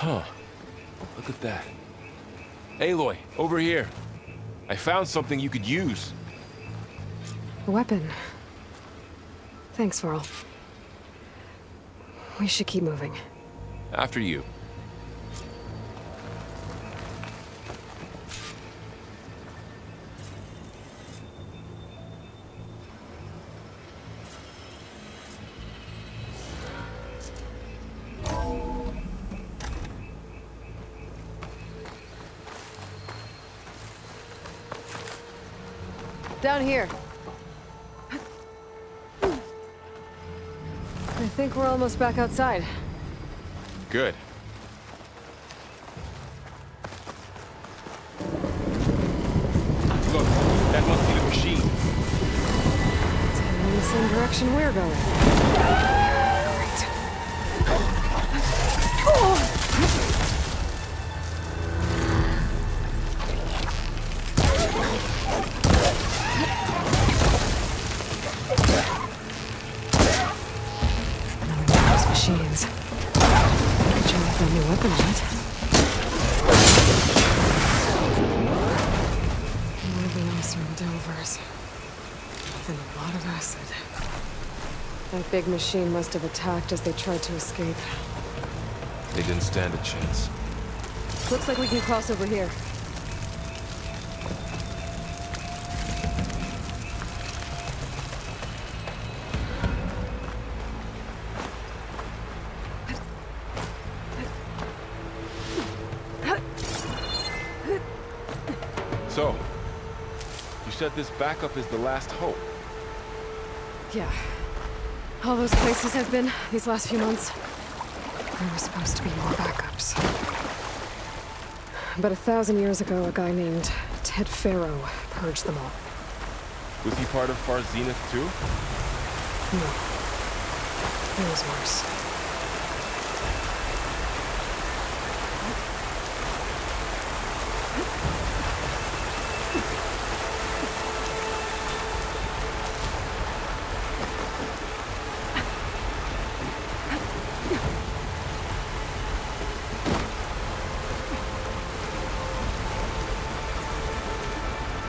Huh. Look at that. Aloy, over here. I found something you could use. A weapon. Thanks, Varl. We should keep moving. After you. Down here. I think we're almost back outside. Good. Look, that must be the machine. It's heading in the same direction we're going. Great. Another one of those machines. Good job with that new weapon, right? Everything else are Delvers. And a lot of acid. That big machine must have attacked as they tried to escape. They didn't stand a chance. Looks like we can cross over here. So, you said this backup is the last hope. Yeah. All those places I've been these last few months, there were supposed to be more backups. But 1,000 years ago, a guy named Ted Faro purged them all. Was he part of Far Zenith too? No. It was worse.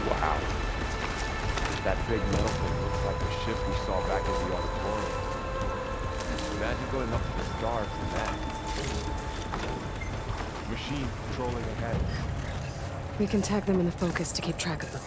Wow. That big metal thing looks like the ship we saw back in the auditorium. Imagine going up to the stars in that. Machine patrolling ahead. We can tag them in the focus to keep track of them.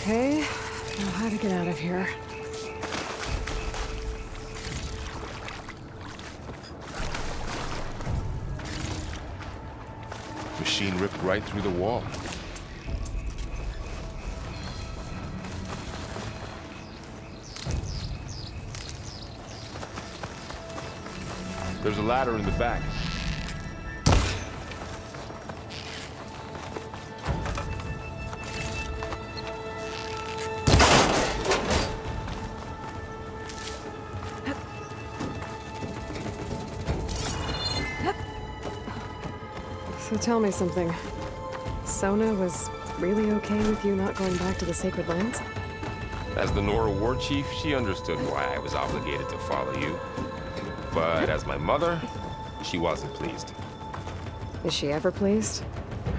Okay, now how to get out of here. Machine ripped right through the wall. There's a ladder in the back. So tell me something. Sona was really okay with you not going back to the Sacred Lands? As the Nora war chief, she understood why I was obligated to follow you. But as my mother, she wasn't pleased. Is she ever pleased?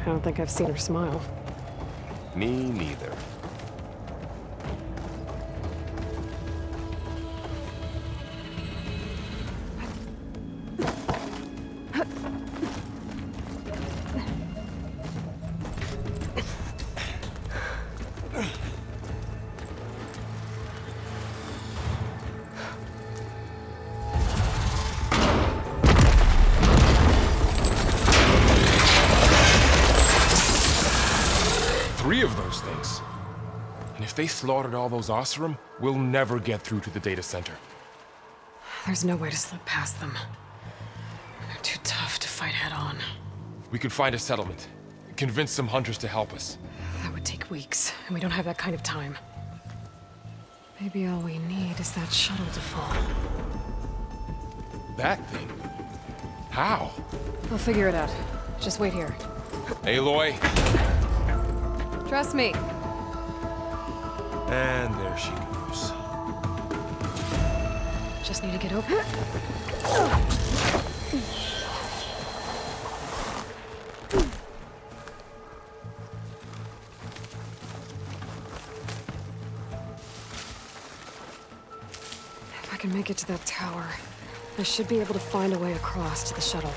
I don't think I've seen her smile. Me neither. they slaughtered all those Oseram, we'll never get through to the data center. There's no way to slip past them. They're too tough to fight head-on. We could find a settlement. Convince some hunters to help us. That would take weeks, and we don't have that kind of time. Maybe all we need is that shuttle to fall. That thing? How? We'll figure it out. Just wait here. Aloy. Trust me. And there she goes. Just need to get open. If I can make it to that tower, I should be able to find a way across to the shuttle.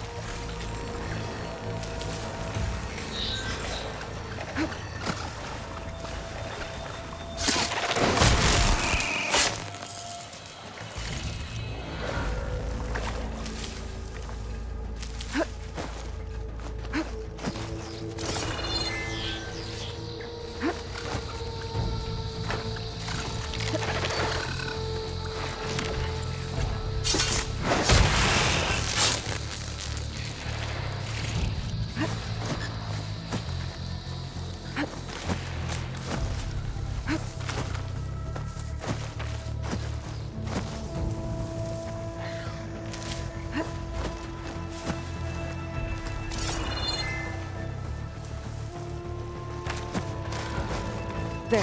There.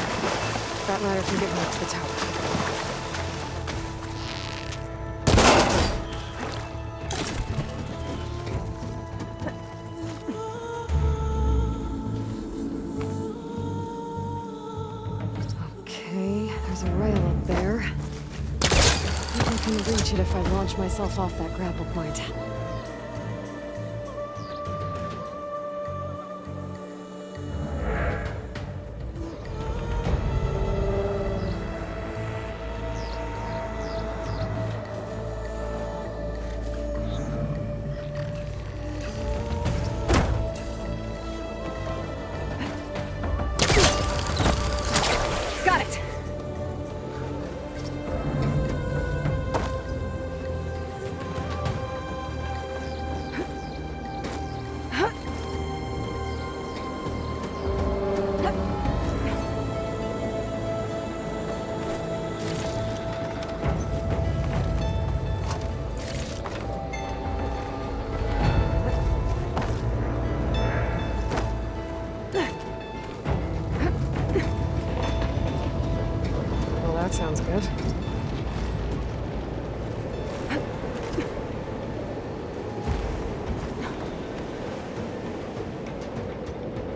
That ladder can get me up to the tower. Okay, there's a rail up there. I think I can reach it if I launch myself off that grapple point. Got it! Well, that sounds good.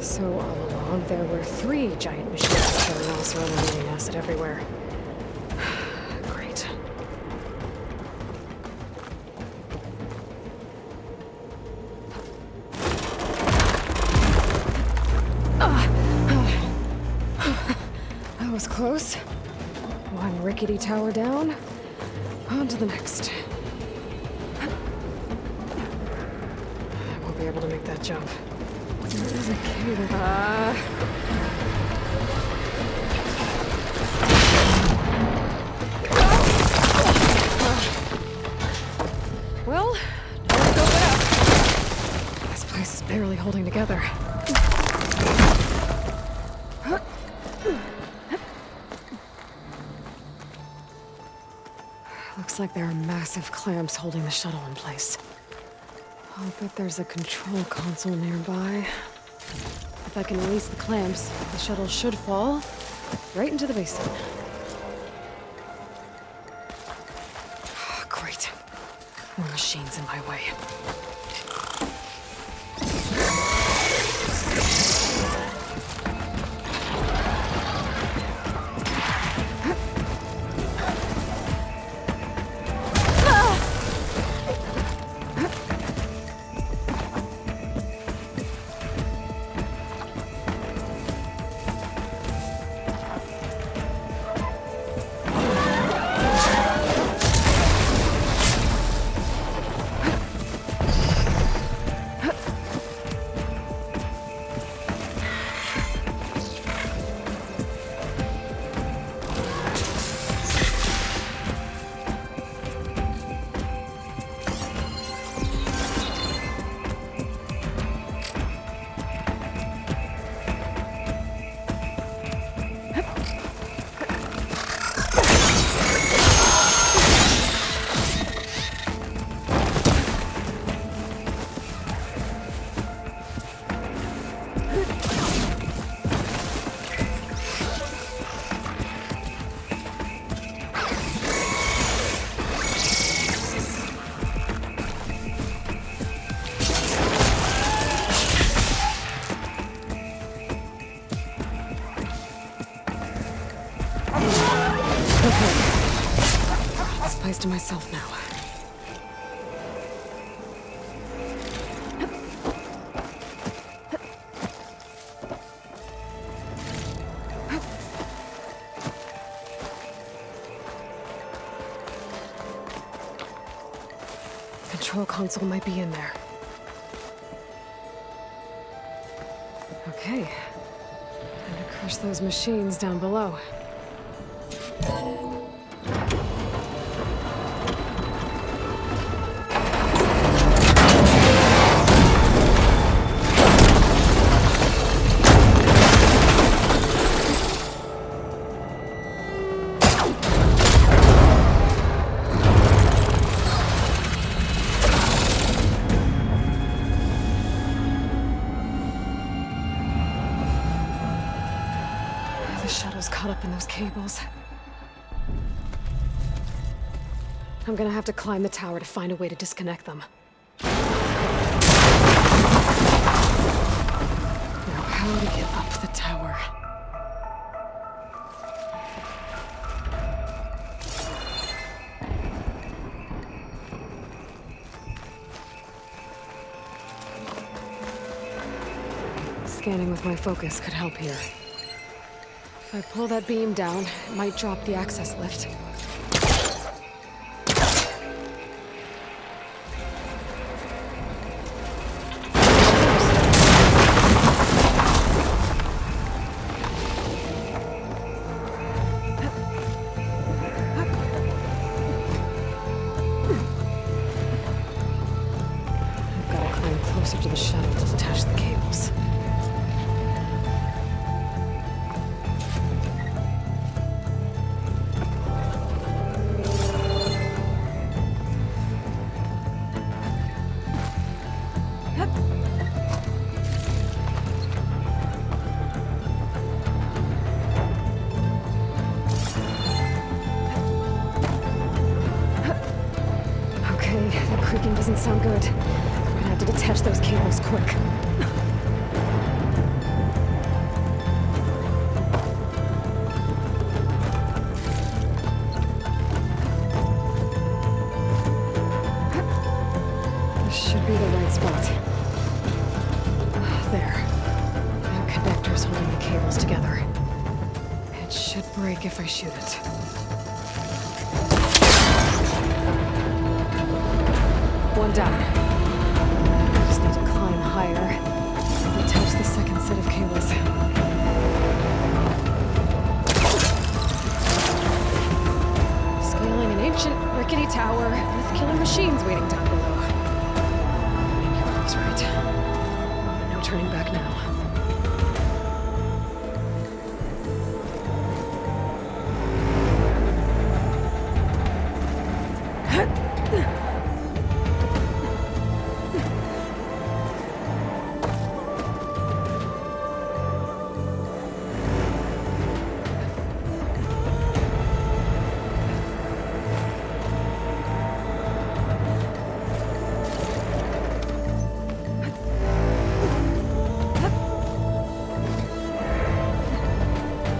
So all along, there were 3 giant machines carrying also eliminating acid everywhere. Great. That was close. One rickety tower down. On to the next. I won't be able to make that jump. There's a cable. Well, nowhere to go but up. This place is barely holding together. Looks like there are massive clamps holding the shuttle in place. I'll bet there's a control console nearby. If I can release the clamps, the shuttle should fall right into the basin. Great. More machines in my way. to myself now. Control console might be in there. Okay. Time to crush those machines down below. The shuttle's caught up in those cables. I'm gonna have to climb the tower to find a way to disconnect them. Now, how to get up the tower? Scanning with my focus could help here. If I pull that beam down, it might drop the access lift. I've got to climb closer to the shuttle to detach the cables. Okay, the creaking doesn't sound good. I'm gonna have to detach those cables quick. This should be the right spot. There. That connector's holding the cables together. It should break if I shoot it. One down. I just need to climb higher and attach the second set of cables. Scaling an ancient, rickety tower with killer machines waiting down below. Maybe I was right. No turning back now.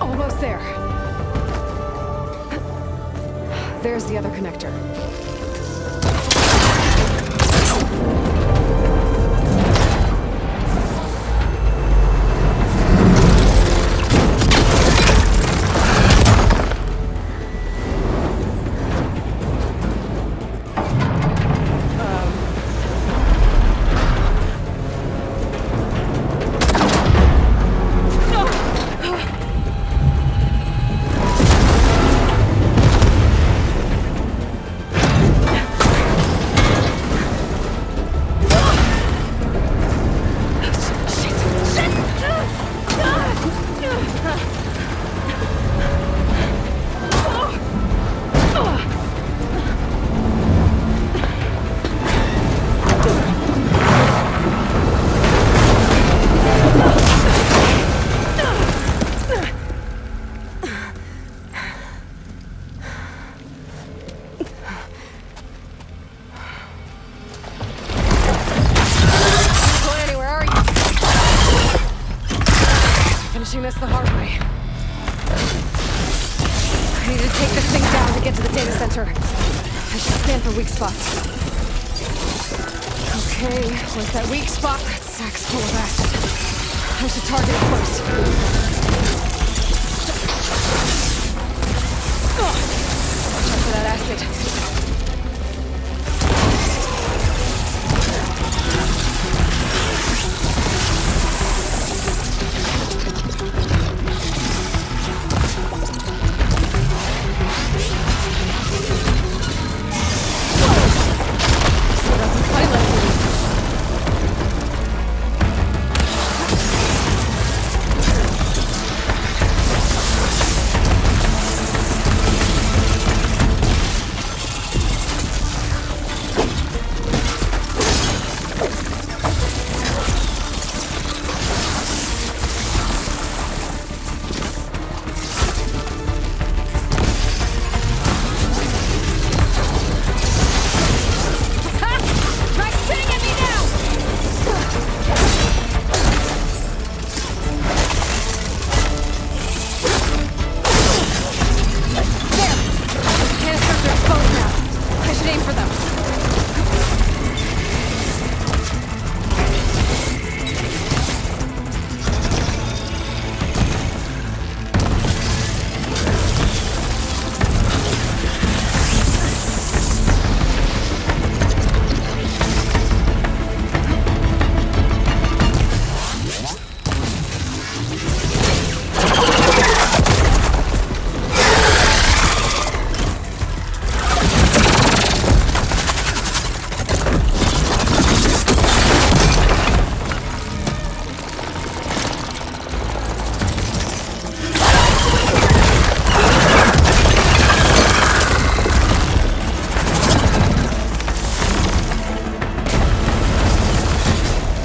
Almost there. There's the other connector. Finishing this the hard way. I need to take this thing down to get to the data center. I should scan for weak spots. Okay, where's that weak spot? That sack's full of acid. I should target it first. Watch out for that acid.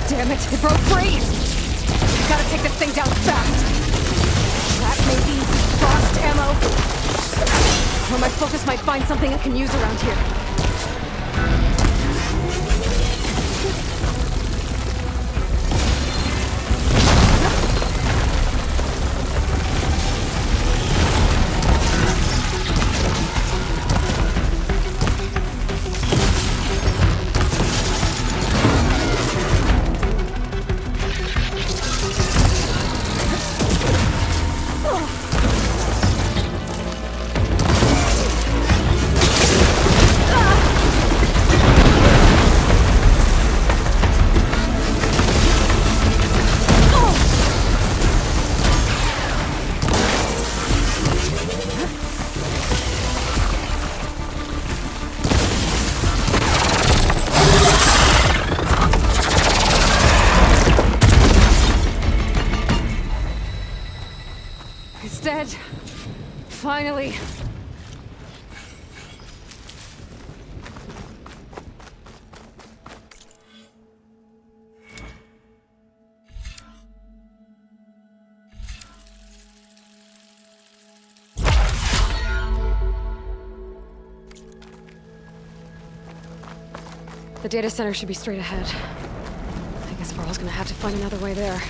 Damn it, it broke free! Gotta take this thing down fast! That may be frost ammo. Or my focus might find something I can use around here. It's dead. Finally. The data center should be straight ahead. I guess Varl's gonna have to find another way there.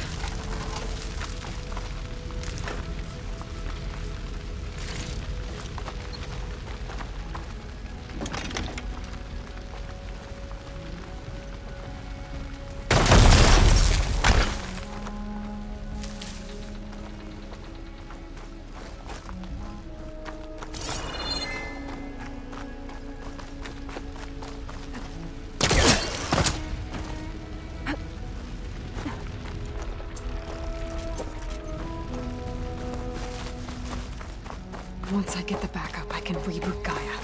Once I get the backup, I can reboot Gaia.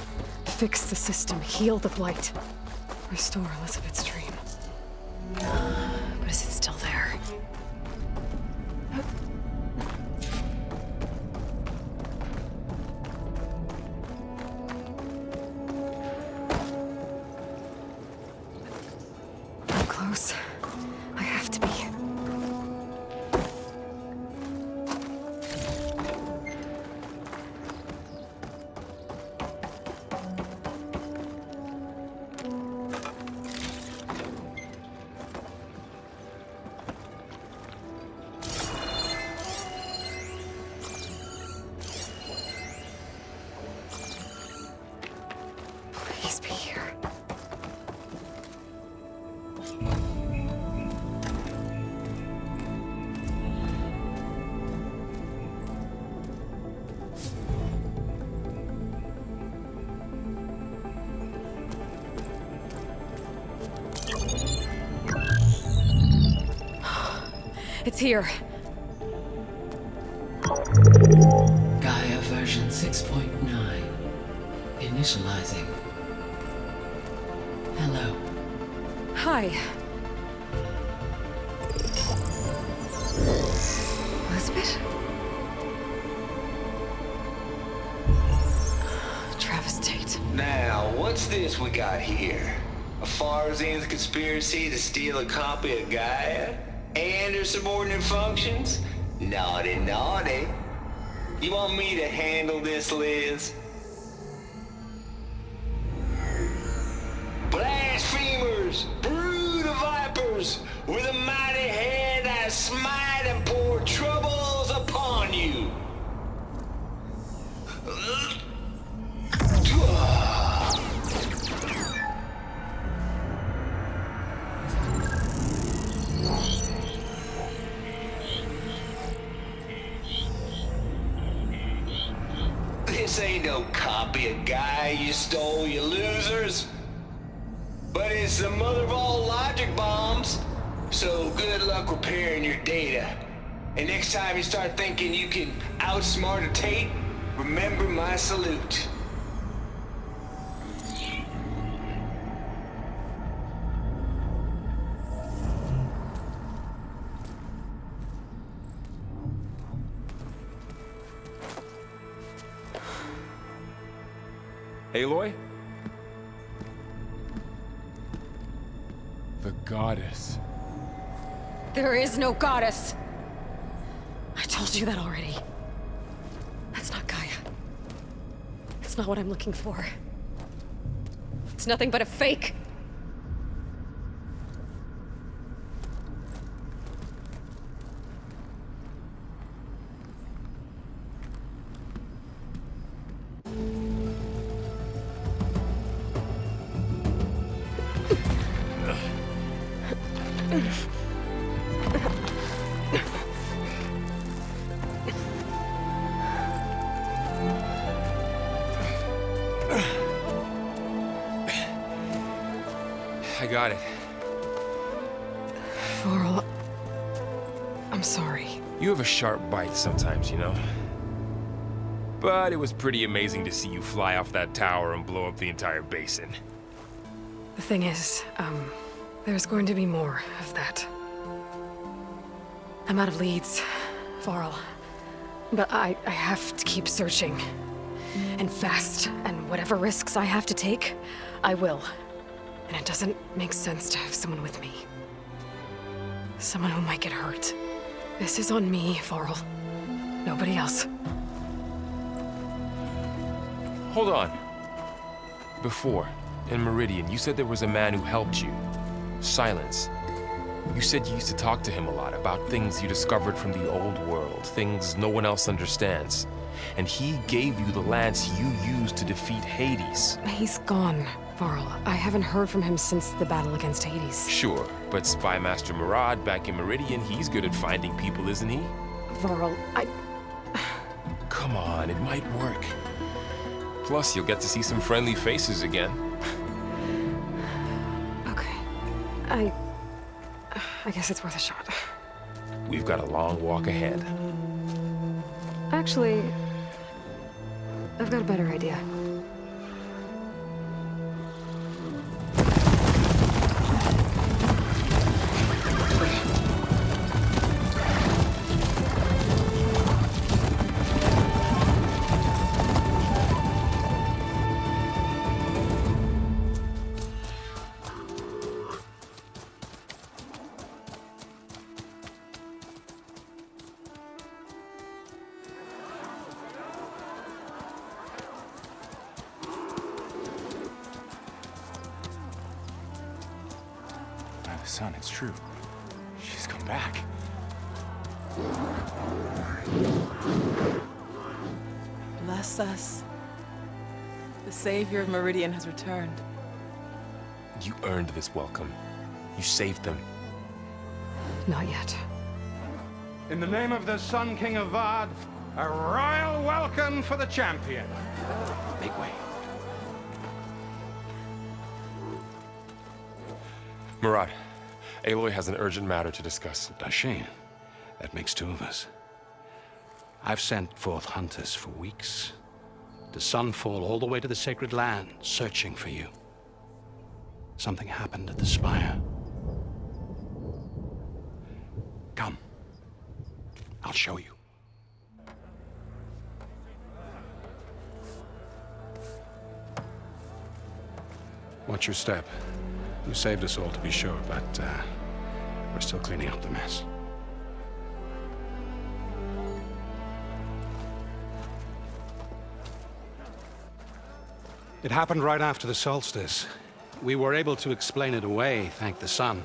Fix the system, heal the Blight. Restore Elizabeth's dream. But is it still there? I'm close. I have to be. It's here. Gaia version 6.9. Initializing. Hello. Hi. Elizabeth? Travis Tate. Now, what's this we got here? A Farzian's conspiracy to steal a copy of Gaia? And her subordinate functions? Naughty, naughty. You want me to handle this, Liz? Blasphemers! Brood of vipers! With a mighty hand I smite and pour troubles upon you! This ain't no copy of Gaia you stole, you losers. But it's the mother of all logic bombs. So good luck repairing your data. And next time you start thinking you can outsmart a Tate, remember my salute. Aloy? The goddess. There is no goddess. I told you that already. That's not Gaia. It's not what I'm looking for. It's nothing but a fake. I got it. Varl, I'm sorry. You have a sharp bite sometimes, you know? But it was pretty amazing to see you fly off that tower and blow up the entire basin. The thing is, there's going to be more of that. I'm out of leads, Varl. But I have to keep searching. And fast, and whatever risks I have to take, I will. And it doesn't make sense to have someone with me. Someone who might get hurt. This is on me, Varl. Nobody else. Hold on. Before, in Meridian, you said there was a man who helped you. Silence. You said you used to talk to him a lot about things you discovered from the old world, things no one else understands. And he gave you the lance you used to defeat Hades. He's gone, Varl. I haven't heard from him since the battle against Hades. Sure, but Spy Master Murad back in Meridian, he's good at finding people, isn't he? Varl, Come on, it might work. Plus, you'll get to see some friendly faces again. Okay. I guess it's worth a shot. We've got a long walk ahead. Actually, I've got a better idea. Son, it's true. She's come back. Bless us. The Savior of Meridian has returned. You earned this welcome. You saved them. Not yet. In the name of the Sun King of Vard, a royal welcome for the champion. Make way. Murad, Aloy has an urgent matter to discuss. Dashane, That makes two of us. I've sent forth hunters for weeks, to Sunfall all the way to the Sacred Land, searching for you. Something happened at the Spire. Come. I'll show you. Watch your step. You saved us all, to be sure, but we're still cleaning up the mess. It happened right after the solstice. We were able to explain it away, thank the sun.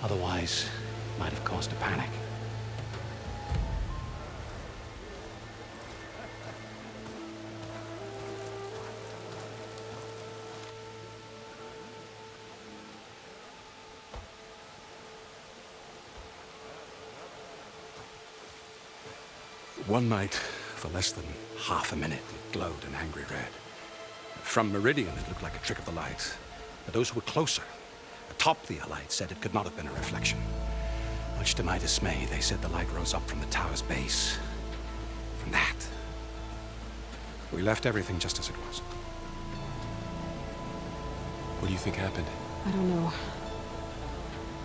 Otherwise, it might have caused a panic. One night, for less than half a minute, it glowed an angry red. From Meridian, it looked like a trick of the light. But those who were closer, atop the light, said it could not have been a reflection. Much to my dismay, they said the light rose up from the tower's base. From that, we left everything just as it was. What do you think happened? I don't know.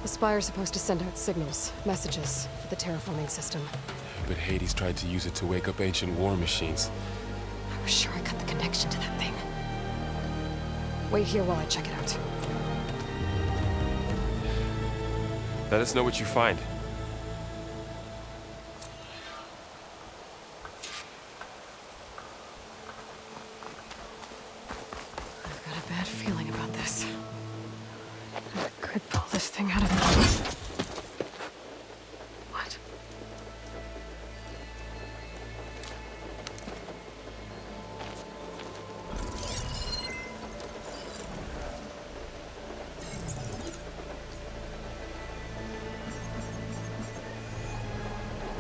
The Spire's supposed to send out signals, messages, for the terraforming system. But Hades tried to use it to wake up ancient war machines. I was sure I cut the connection to that thing. Wait here while I check it out. Let us know what you find. I've got a bad feeling about this. I could pull this thing out of me. What?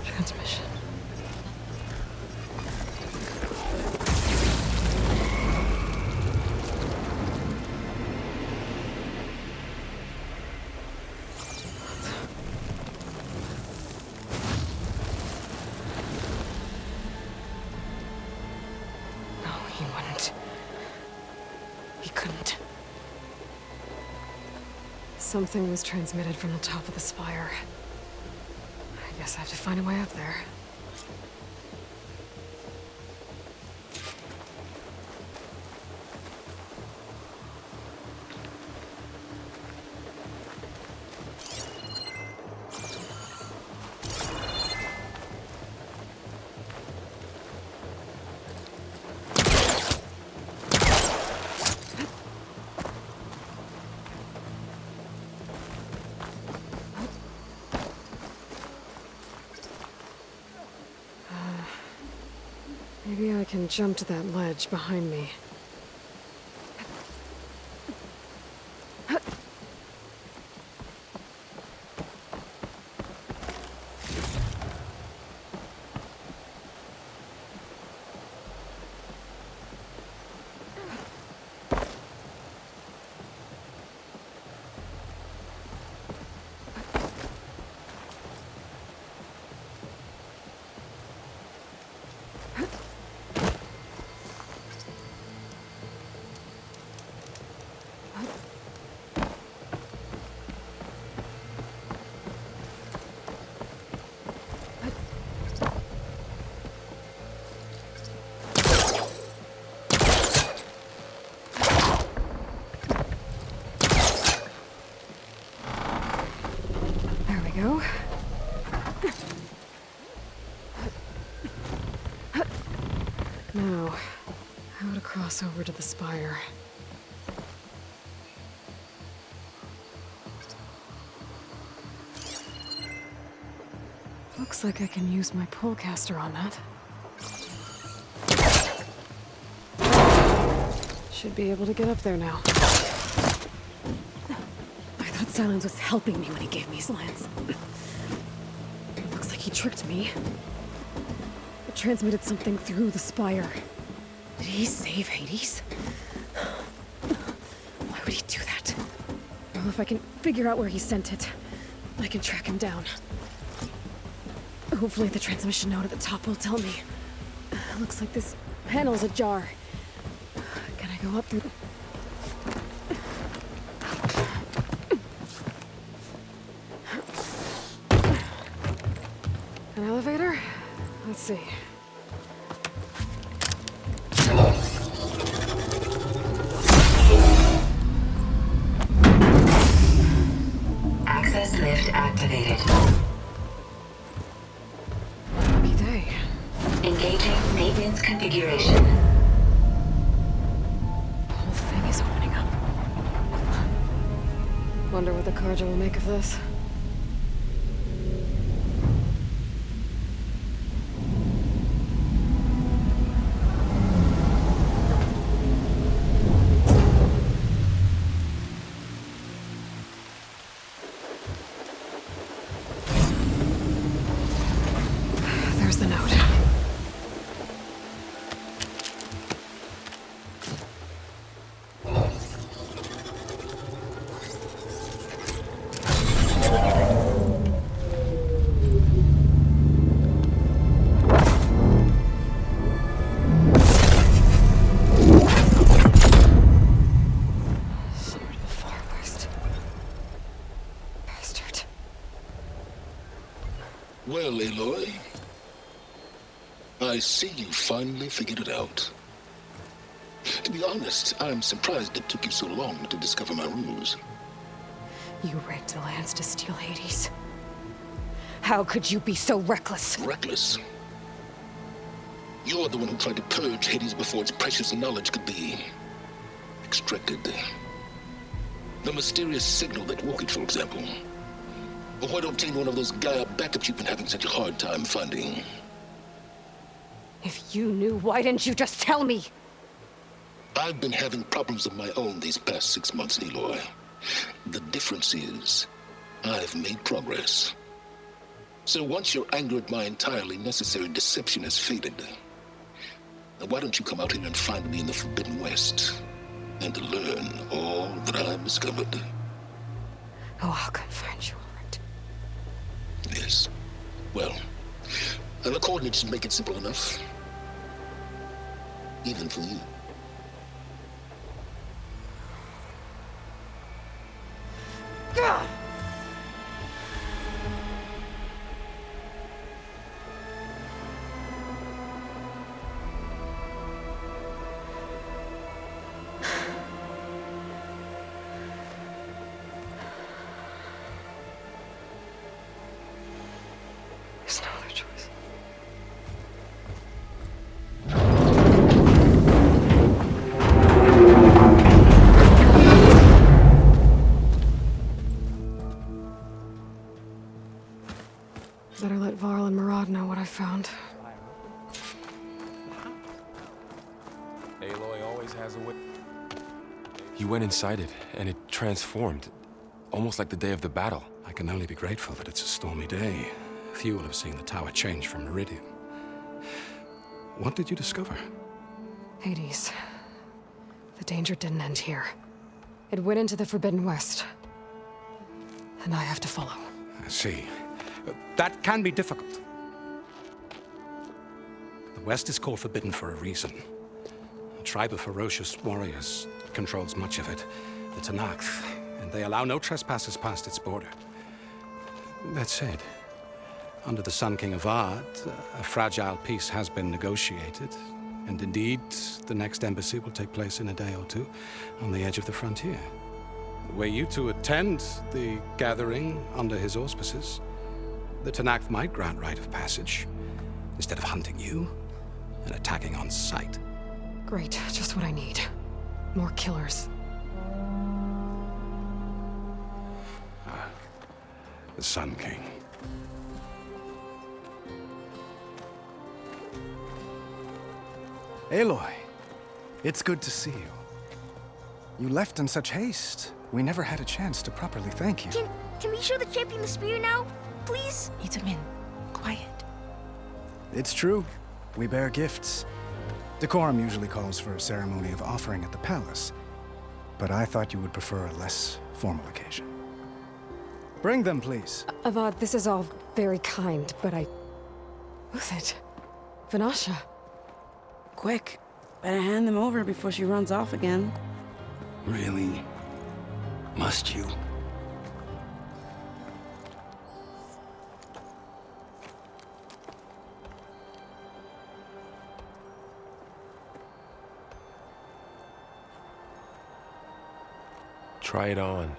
Transmission. No, he wouldn't. He couldn't. Something was transmitted from the top of the spire. I guess I have to find a way up there. Maybe I can jump to that ledge behind me. Go. Now, how to cross over to the spire. Looks like I can use my pullcaster on that. Should be able to get up there now. I thought Silence was helping me when he gave me slants. Looks like he tricked me. It transmitted something through the spire. Did he save Hades? Why would he do that? Well, if I can figure out where he sent it, I can track him down. Hopefully the transmission note at the top will tell me. Looks like this panel's ajar. Can I go up through... An elevator? Let's see. Access lift activated. Lucky day. Engaging maintenance configuration. The whole thing is opening up. Wonder what the Carja will make of this. There's the note. Sword of the Far West. Bastard. Well, Aloy, I see you finally figured it out. To be honest, I'm surprised it took you so long to discover my ruse. You rigged the lands to steal Hades. How could you be so reckless? Reckless? You're the one who tried to purge Hades before its precious knowledge could be extracted. The mysterious signal that woke it, for example. Or why to obtain one of those Gaia backups you've been having such a hard time finding. If you knew, why didn't you just tell me? I've been having problems of my own these past 6 months, Aloy. The difference is, I've made progress. So once your anger at my entirely necessary deception has faded, then why don't you come out here and find me in the Forbidden West, and learn all that I've discovered? Oh, I'll come find you, all right. Yes. Well, and the coordinates should make it simple enough. Even for you. Gah! There's no other choice. Better let Varl and Murad know what I found. Aloy always has a way. You went inside it, and it transformed. Almost like the day of the battle. I can only be grateful that it's a stormy day. Few will have seen the tower change from Meridian. What did you discover? Hades. The danger didn't end here. It went into the Forbidden West. And I have to follow. I see. That can be difficult. The West is called Forbidden for a reason. A tribe of ferocious warriors controls much of it, the Tenakth, and they allow no trespassers past its border. That said, under the Sun King Avad, a fragile peace has been negotiated, and indeed, the next embassy will take place in a day or two on the edge of the frontier. Were you to attend the gathering under his auspices, the Tenakth might grant right of passage, instead of hunting you and attacking on sight. Great, just what I need. More killers. The Sun King. Aloy, it's good to see you. You left in such haste. We never had a chance to properly thank you. Can we show the champion the spear now? Please? Itamin, quiet. It's true. We bear gifts. Decorum usually calls for a ceremony of offering at the palace, but I thought you would prefer a less formal occasion. Bring them, please. Avad, this is all very kind, but I Who's it? Vanasha. Quick. Better hand them over before she runs off again. Really? Must you? Try it on.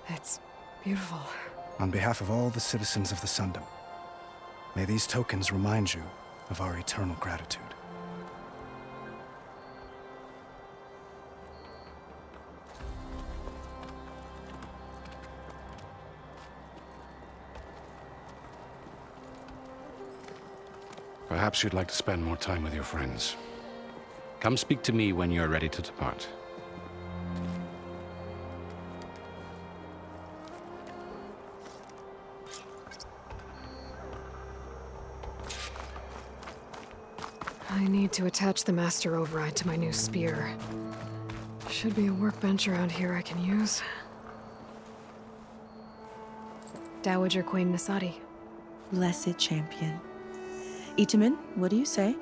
It's beautiful. On behalf of all the citizens of the Sundom, may these tokens remind you of our eternal gratitude. Perhaps you'd like to spend more time with your friends. Come speak to me when you're ready to depart. I need to attach the Master Override to my new spear. Should be a workbench around here I can use. Dowager Queen Nasadi. Blessed champion. Itamen, what do you say?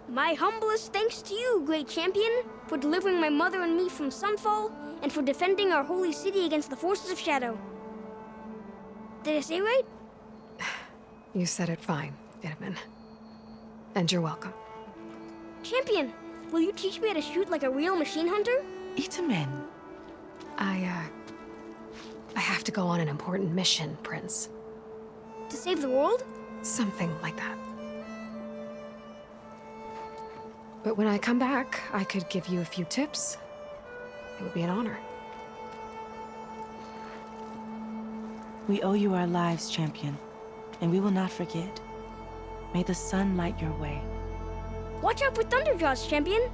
My humblest thanks to you, great champion, for delivering my mother and me from Sunfall, and for defending our holy city against the forces of Shadow. Did I say right? You said it fine, Itamen. And you're welcome. Champion, will you teach me how to shoot like a real machine hunter? Itamen. I have to go on an important mission, Prince. To save the world? Something like that. But when I come back, I could give you a few tips. It would be an honor. We owe you our lives, champion, and we will not forget. May the sun light your way. Watch out for Thunderjaws, champion!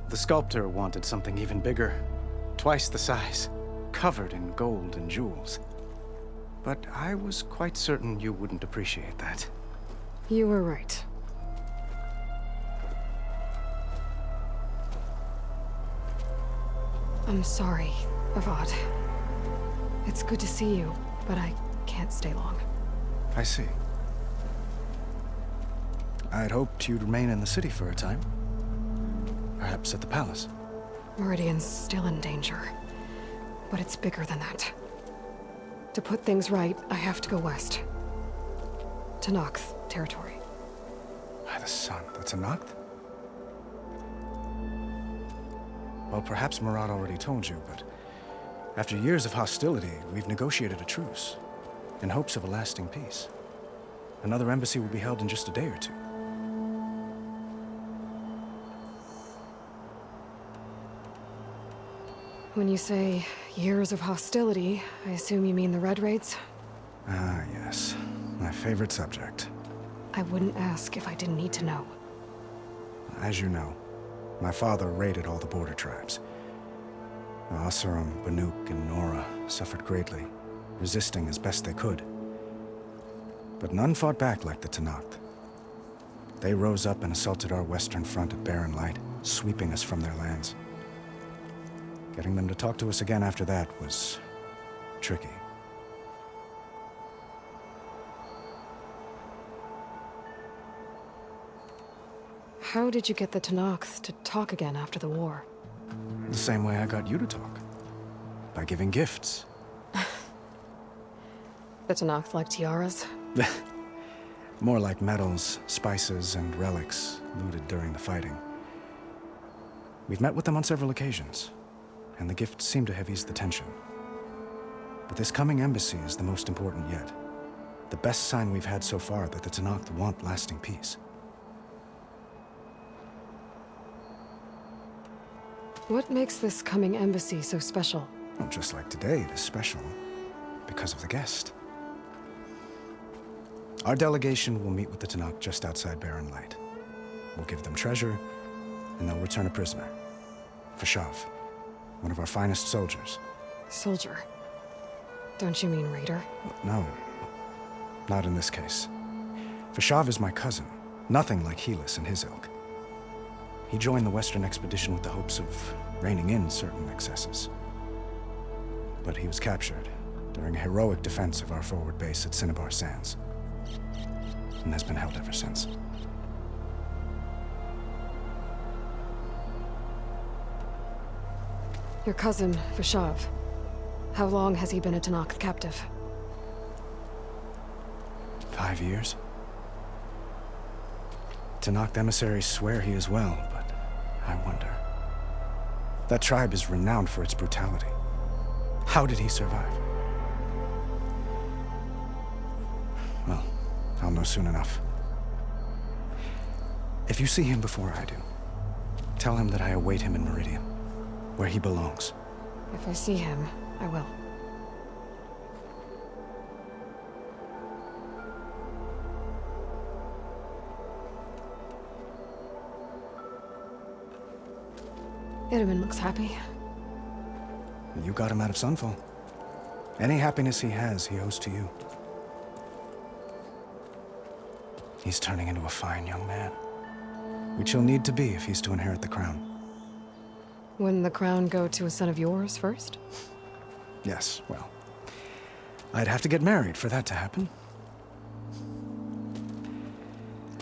The sculptor wanted something even bigger, twice the size, covered in gold and jewels. But I was quite certain you wouldn't appreciate that. You were right. I'm sorry, Avad. It's good to see you, but I can't stay long. I see. I'd hoped you'd remain in the city for a time. Perhaps at the palace. Meridian's still in danger, but it's bigger than that. To put things right, I have to go west. To Noct territory. By the sun, that's a Noct? Well, perhaps Murad already told you, but after years of hostility, we've negotiated a truce, in hopes of a lasting peace. Another embassy will be held in just a day or two. When you say years of hostility, I assume you mean the Red Raids? Ah, yes. My favorite subject. I wouldn't ask if I didn't need to know. As you know, my father raided all the border tribes. The Asurum, Banuk, and Nora suffered greatly, resisting as best they could. But none fought back like the Tenakth. They rose up and assaulted our western front at Barren Light, sweeping us from their lands. Getting them to talk to us again after that was tricky. How did you get the Tenakth to talk again after the war? The same way I got you to talk. By giving gifts. The Tenakth like tiaras? More like medals, spices, and relics looted during the fighting. We've met with them on several occasions, and the gifts seem to have eased the tension. But this coming embassy is the most important yet. The best sign we've had so far that the Tenakth want lasting peace. What makes this coming embassy so special? Well, just like today, it is special because of the guest. Our delegation will meet with the Tenakth just outside Barren Light. We'll give them treasure, and they'll return a prisoner. Fashav, one of our finest soldiers. Soldier? Don't you mean Raider? No. Not in this case. Vashav is my cousin. Nothing like Helis and his ilk. He joined the Western Expedition with the hopes of reining in certain excesses. But he was captured during a heroic defense of our forward base at Cinnabar Sands, and has been held ever since. Your cousin, Vashav. How long has he been a Tenakth captive? 5 years. Tenakth emissaries swear he is well, but I wonder. That tribe is renowned for its brutality. How did he survive? Well, I'll know soon enough. If you see him before I do, tell him that I await him in Meridian, where he belongs. If I see him, I will. Itamen looks happy. You got him out of Sunfall. Any happiness he has, he owes to you. He's turning into a fine young man, which he'll need to be if he's to inherit the crown. Wouldn't the crown go to a son of yours first? Yes, well, I'd have to get married for that to happen.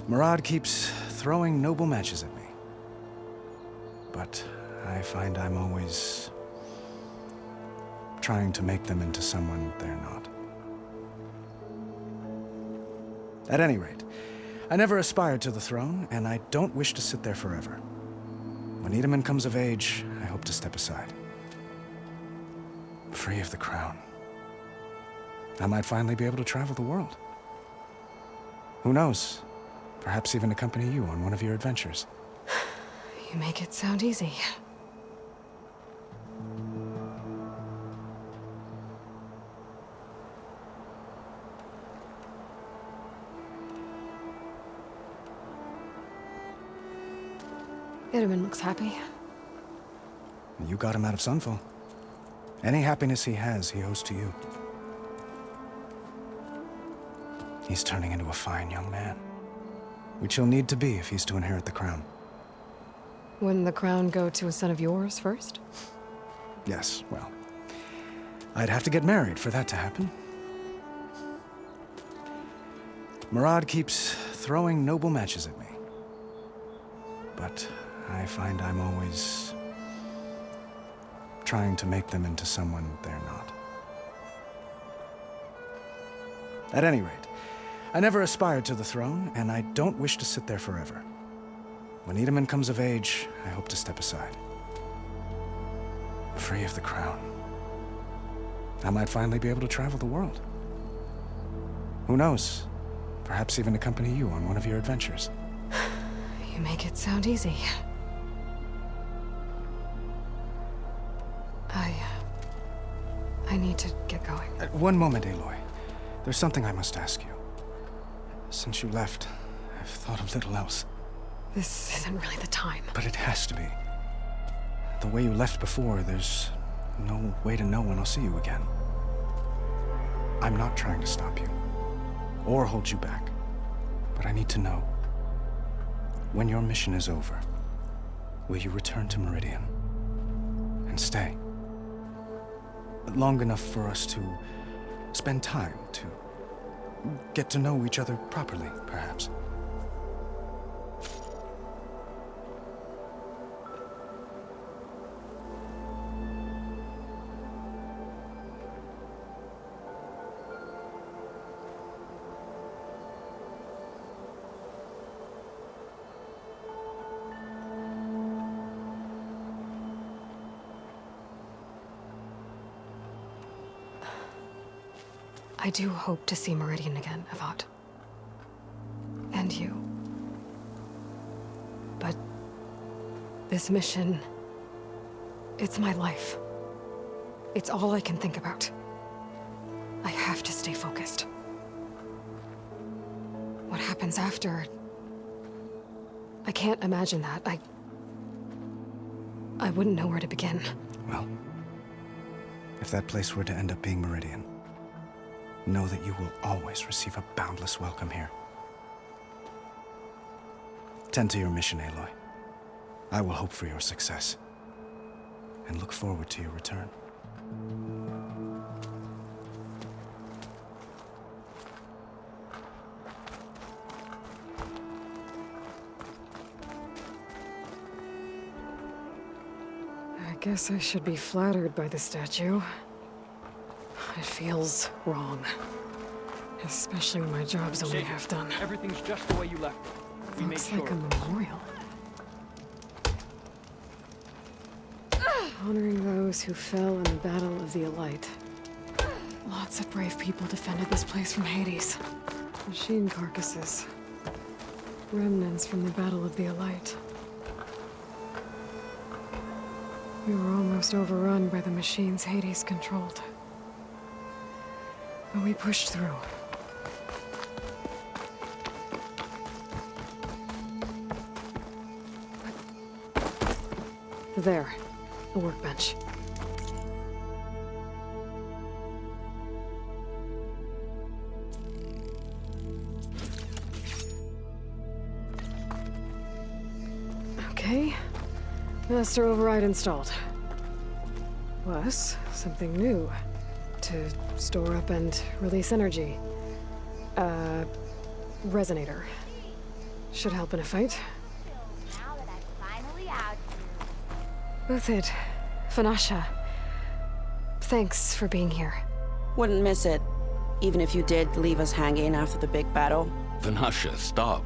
Murad keeps throwing noble matches at me, but I find I'm always trying to make them into someone they're not. At any rate, I never aspired to the throne, and I don't wish to sit there forever. When Itamen comes of age, I hope to step aside. Free of the crown. I might finally be able to travel the world. Who knows? Perhaps even accompany you on one of your adventures. You make it sound easy. Itamen looks happy. You got him out of Sunfall. Any happiness he has, he owes to you. He's turning into a fine young man, which he'll need to be if he's to inherit the crown. Wouldn't the crown go to a son of yours first? Yes, well, I'd have to get married for that to happen. Murad keeps throwing noble matches at me, but I find I'm always trying to make them into someone they're not. At any rate, I never aspired to the throne, and I don't wish to sit there forever. When Itamen comes of age, I hope to step aside. Free of the crown. I might finally be able to travel the world. Who knows? Perhaps even accompany you on one of your adventures. You make it sound easy. I need to get going. One moment, Aloy. There's something I must ask you. Since you left, I've thought of little else. This isn't really the time. But it has to be. The way you left before, there's no way to know when I'll see you again. I'm not trying to stop you, or hold you back. But I need to know, when your mission is over, will you return to Meridian? And stay? Long enough for us to spend time, to get to know each other properly, perhaps. I do hope to see Meridian again, Avad. And you. But this mission, it's my life. It's all I can think about. I have to stay focused. What happens after? I can't imagine that. I wouldn't know where to begin. Well, if that place were to end up being Meridian, know that you will always receive a boundless welcome here. Tend to your mission, Aloy. I will hope for your success, and look forward to your return. I guess I should be flattered by the statue. It feels wrong. Especially when my job's only half done. Everything's just the way you left it. We made Looks sure. like a memorial. Honoring those who fell in the Battle of the Elite. Lots of brave people defended this place from Hades. Machine carcasses. Remnants from the Battle of the Elite. We were almost overrun by the machines Hades controlled. But we pushed through. There, the workbench. Okay, master override installed. Plus, something new. To store up and release energy. Resonator. Should help in a fight. Now that I'm finally out here. Uthid, Vanasha, thanks for being here. Wouldn't miss it, even if you did leave us hanging after the big battle. Vanasha, stop.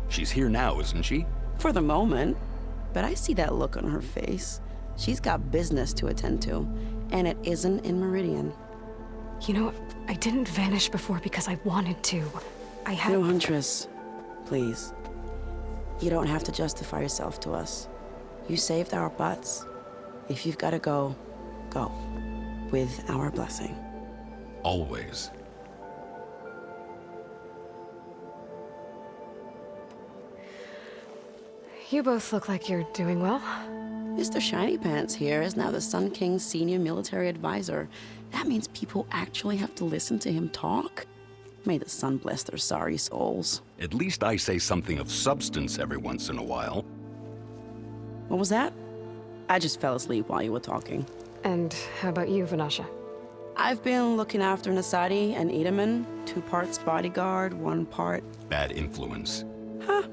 She's here now, isn't she? For the moment. But I see that look on her face. She's got business to attend to, and it isn't in Meridian. You know, I didn't vanish before because I wanted to. I had— No, Huntress. Please. You don't have to justify yourself to us. You saved our butts. If you've got to go, go. With our blessing. Always. You both look like you're doing well. Mr. Shiny Pants here is now the Sun King's senior military advisor. That means people actually have to listen to him talk? May the sun bless their sorry souls. At least I say something of substance every once in a while. What was that? I just fell asleep while you were talking. And how about you, Vanasha? I've been looking after Nasadi and Edaman. 2 parts bodyguard, 1 part... Bad influence. Huh.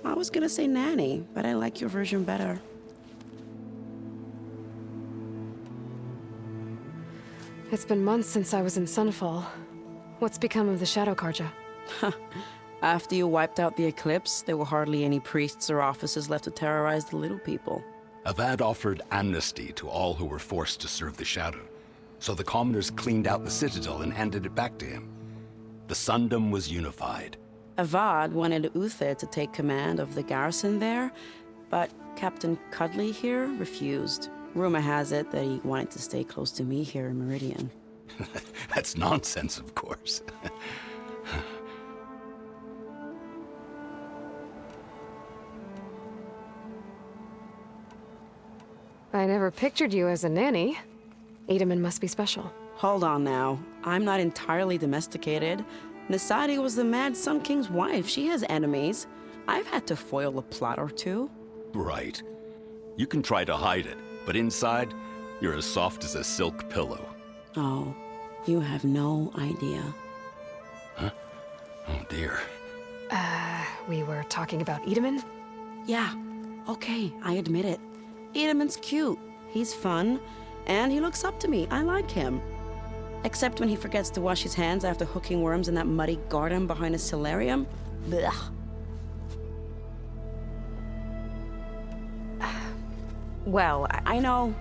I was gonna say nanny, but I like your version better. It's been months since I was in Sunfall. What's become of the Shadow Carja? After you wiped out the Eclipse, there were hardly any priests or officers left to terrorize the little people. Avad offered amnesty to all who were forced to serve the Shadow, so the commoners cleaned out the Citadel and handed it back to him. The Sundom was unified. Avad wanted Uthid to take command of the garrison there, but Captain Cudley here refused. Rumor has it that he wanted to stay close to me here in Meridian. That's nonsense, of course. I never pictured you as a nanny. Edaman must be special. Hold on now. I'm not entirely domesticated. Nasadi was the Mad Sun King's wife. She has enemies. I've had to foil a plot or 2. Right. You can try to hide it, but inside, you're as soft as a silk pillow. Oh, you have no idea. Huh? Oh dear. We were talking about Edaman? Yeah, okay, I admit it. Edaman's cute. He's fun, and he looks up to me. I like him. Except when he forgets to wash his hands after hooking worms in that muddy garden behind his solarium. Blech. Well, I know.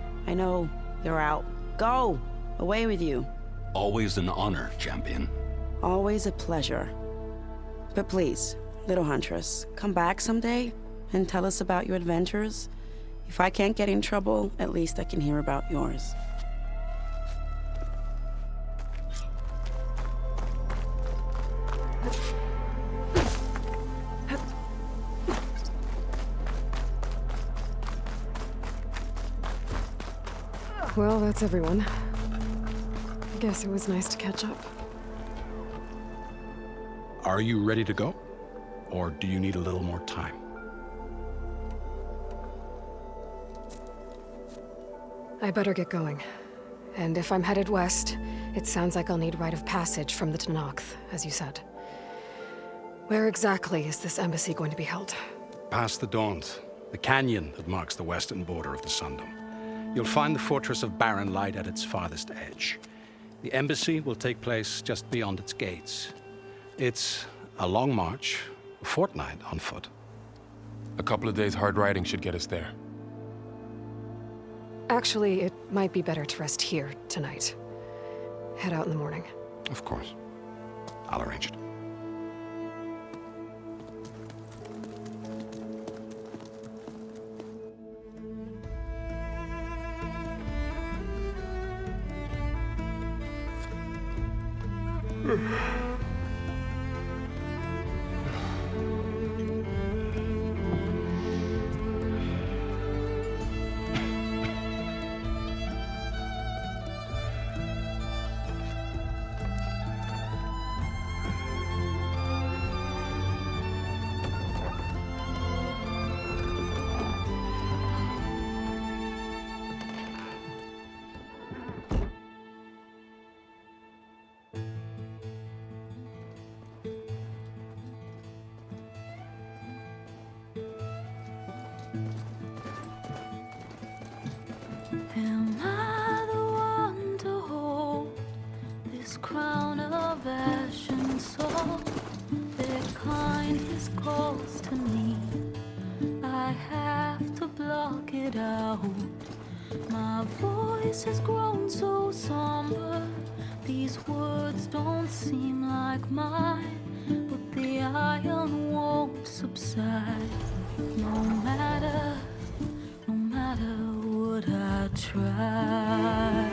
You're out. Go! Away with you. Always an honor, champion. Always a pleasure. But please, little Huntress, come back someday and tell us about your adventures. If I can't get in trouble, at least I can hear about yours. Well, that's everyone. I guess it was nice to catch up. Are you ready to go? Or do you need a little more time? I better get going. And if I'm headed west, it sounds like I'll need rite of passage from the Tenakth, as you said. Where exactly is this embassy going to be held? Past the Daunt, the canyon that marks the western border of the Sundom. You'll find the fortress of Barren Light at its farthest edge. The embassy will take place just beyond its gates. It's a long march, a fortnight on foot. A couple of days hard riding should get us there. Actually, it might be better to rest here tonight. Head out in the morning. Of course. I'll arrange it. Am I the one to hold this crown of ash and salt? Their kindness calls to me. I have to block it out. My voice has grown so somber. These words don't seem like mine, but the iron won't subside. No matter what I try.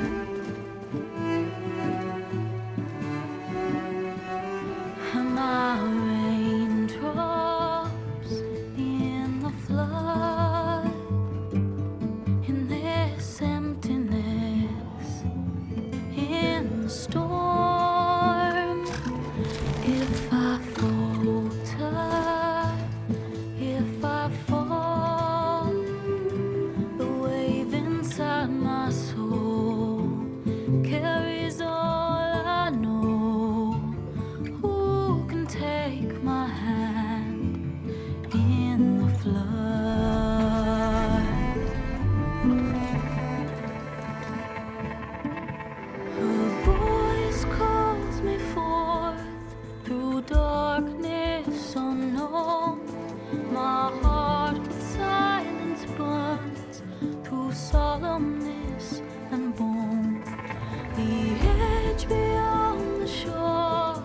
Am I raindrops in the flood? In this emptiness, in the storm? If I falter, if I fall, the wave inside my soul carries all I know. Who can take my hand in the flood? Her voice calls me forth through darkness unknown. My heart with silence burns through solemnness and bone. The edge beyond the shore,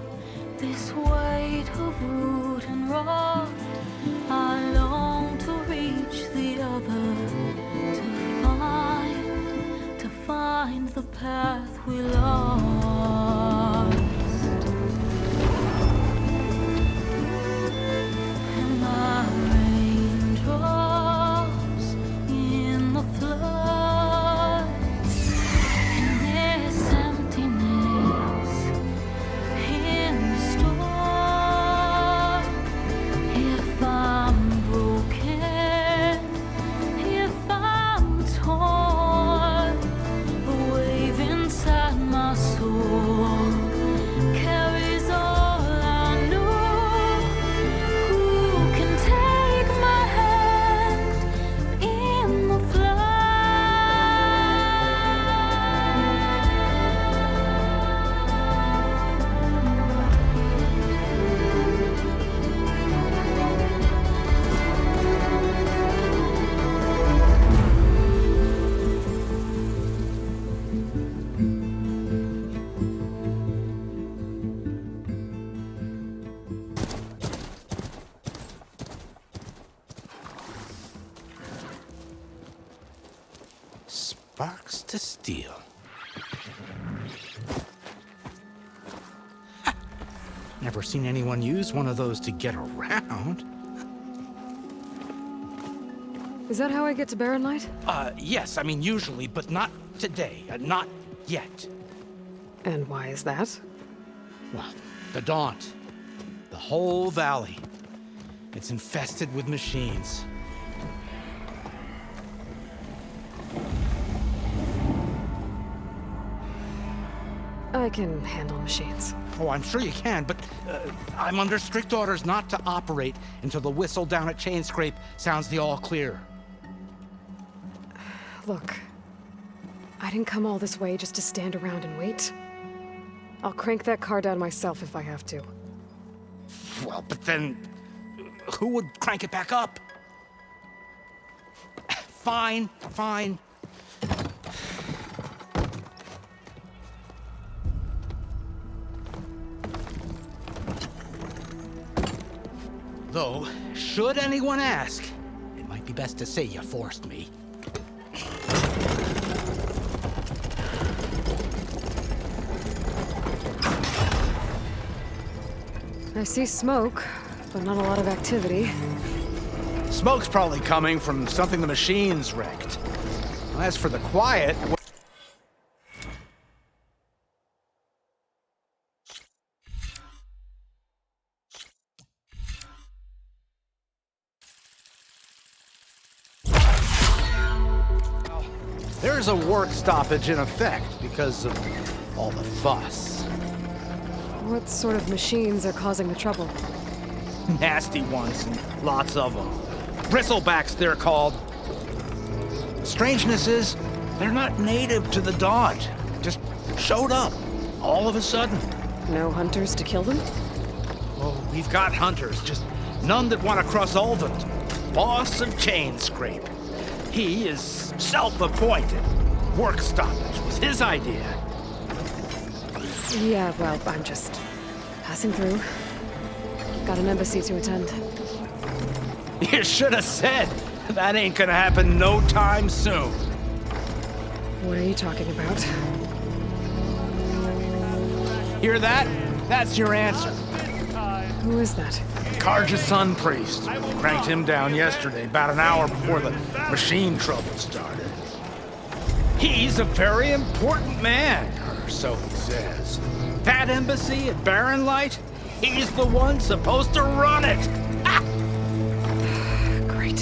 this weight of root and rot. I long to reach the other, to find the path we lost. Am I raindrops in the flood? In this emptiness, in the storm? If I'm broken, if I'm torn, the wave inside my soul carries all I know. Who can take my hand in the Sparks to steel. Ha! Never seen anyone use one of those to get around. Is that how I get to Barren Light? Yes, I mean usually, but not today. Not yet. And why is that? Well, the Daunt. The whole valley. It's infested with machines. I can handle machines. Oh, I'm sure you can, but I'm under strict orders not to operate until the whistle down at Chainscrape sounds the all clear. Look, I didn't come all this way just to stand around and wait. I'll crank that car down myself if I have to. Well, but then who would crank it back up? Fine, fine. Though, should anyone ask, it might be best to say you forced me. I see smoke, but not a lot of activity. Smoke's probably coming from something the machines wrecked. As for the quiet... There's a work stoppage in effect because of all the fuss. What sort of machines are causing the trouble? Nasty ones, and lots of them. Bristlebacks, they're called. Strangeness is, they're not native to the Dodge. Just showed up, all of a sudden. No hunters to kill them? Oh, we've got hunters, just none that want to cross Ulvund. Boss of Chainscrape. He is self-appointed. Work stoppage was his idea. Yeah, well, I'm just passing through. Got an embassy to attend. You should have said. That ain't gonna happen no time soon. What are you talking about? Hear that? That's your answer. Who is that? Karja Sun Priest. Cranked him down yesterday, about an hour before the machine trouble started. He's a very important man, or so he says. That embassy at Barren Light, he's the one supposed to run it! Ah! Great.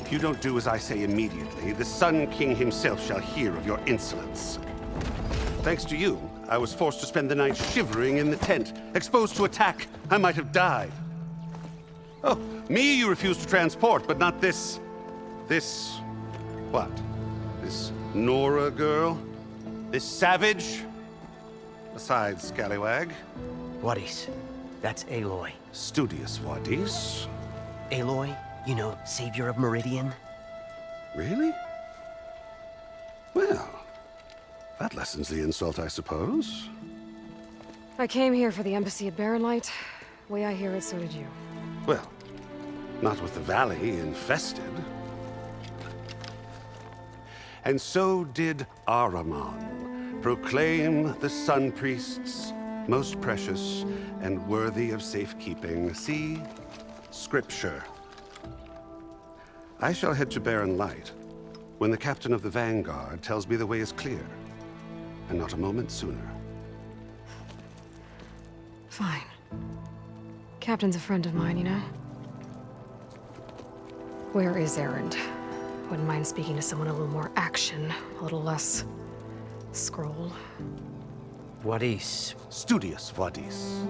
If you don't do as I say immediately, the Sun King himself shall hear of your insolence. Thanks to you, I was forced to spend the night shivering in the tent. Exposed to attack, I might have died. Oh, me you refuse to transport, but not this... what? This Nora girl? This savage? Besides, scallywag. Wadis. That's Aloy. Studious Wadis. Aloy, you know, savior of Meridian. Really? Well, that lessens the insult, I suppose. I came here for the embassy at Barren Light. Way I hear it, so did you. Well, not with the valley infested. And so did Ahriman proclaim the Sun Priests most precious and worthy of safekeeping. See? Scripture. I shall head to Barren Light when the captain of the Vanguard tells me the way is clear, and not a moment sooner. Fine. Captain's a friend of mine, you know? Where is Erend? Wouldn't mind speaking to someone a little more action, a little less scroll. Wadis. Studious Wadis.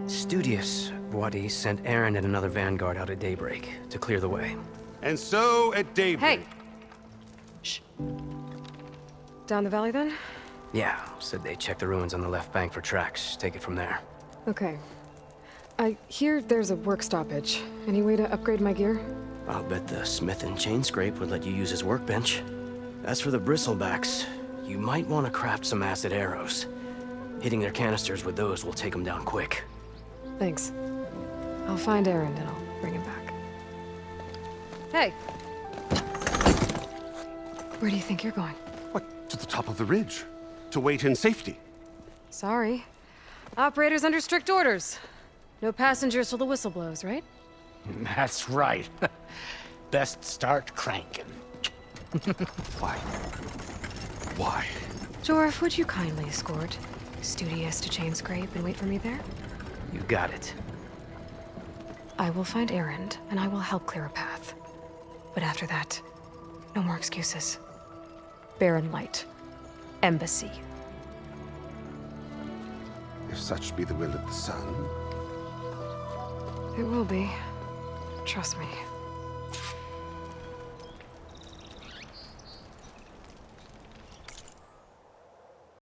Studious Wadis sent Erend and another Vanguard out at daybreak to clear the way. And so at daybreak... Hey! Shh. Down the valley, then? Yeah, said they checked the ruins on the left bank for tracks. Take it from there. Okay. I hear there's a work stoppage. Any way to upgrade my gear? I'll bet the Smith and Chainscrape would let you use his workbench. As for the Bristlebacks, you might want to craft some acid arrows. Hitting their canisters with those will take them down quick. Thanks. I'll find Erend and I'll bring him back. Hey! Where do you think you're going? What? To the top of the ridge. To wait in safety. Sorry. Operator's under strict orders. No passengers till the whistle blows, right? That's right. Best start cranking. Why? Why? Jorf, would you kindly escort Studious to Chainscrape and wait for me there? You got it. I will find Erend, and I will help clear a path. But after that, no more excuses. Barren Light. Embassy. If such be the will of the sun. It will be. Trust me.